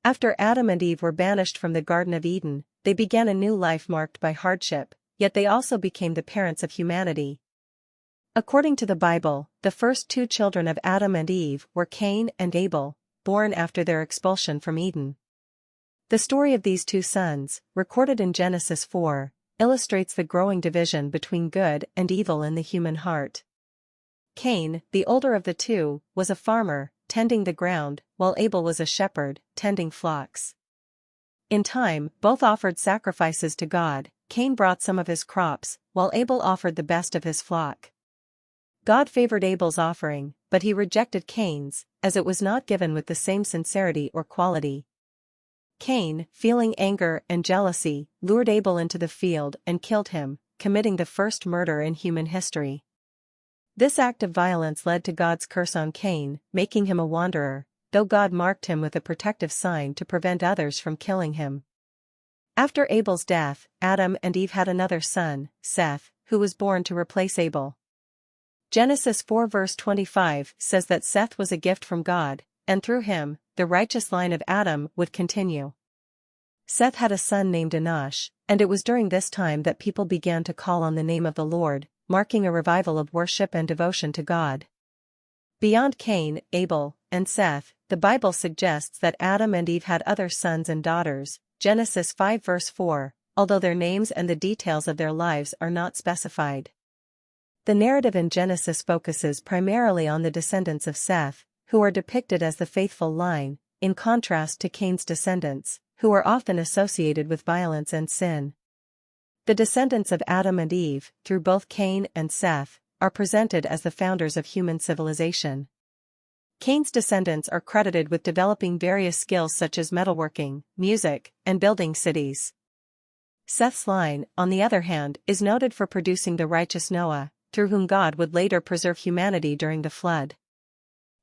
After Adam and Eve were banished from the Garden of Eden, they began a new life marked by hardship, yet they also became the parents of humanity. According to the Bible, the first two children of Adam and Eve were Cain and Abel, born after their expulsion from Eden. The story of these two sons, recorded in Genesis 4, illustrates the growing division between good and evil in the human heart. Cain, the older of the two, was a farmer, tending the ground, while Abel was a shepherd, tending flocks. In time, both offered sacrifices to God. Cain brought some of his crops, while Abel offered the best of his flock. God favored Abel's offering, but he rejected Cain's, as it was not given with the same sincerity or quality. Cain, feeling anger and jealousy, lured Abel into the field and killed him, committing the first murder in human history. This act of violence led to God's curse on Cain, making him a wanderer, though God marked him with a protective sign to prevent others from killing him. After Abel's death, Adam and Eve had another son, Seth, who was born to replace Abel. Genesis 4 verse 25 says that Seth was a gift from God, and through him, the righteous line of Adam would continue. Seth had a son named Enosh, and it was during this time that people began to call on the name of the Lord, marking a revival of worship and devotion to God. Beyond Cain, Abel, and Seth, the Bible suggests that Adam and Eve had other sons and daughters, Genesis 5 verse 4, although their names and the details of their lives are not specified. The narrative in Genesis focuses primarily on the descendants of Seth, who are depicted as the faithful line, in contrast to Cain's descendants, who are often associated with violence and sin. The descendants of Adam and Eve, through both Cain and Seth, are presented as the founders of human civilization. Cain's descendants are credited with developing various skills such as metalworking, music, and building cities. Seth's line, on the other hand, is noted for producing the righteous Noah, through whom God would later preserve humanity during the flood.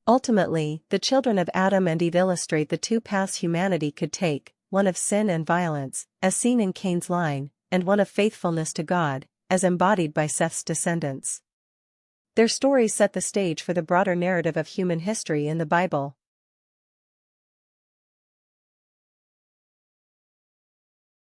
Ultimately, the children of Adam and Eve illustrate the two paths humanity could take, one of sin and violence, as seen in Cain's line, and one of faithfulness to God, as embodied by Seth's descendants. Their stories set the stage for the broader narrative of human history in the Bible.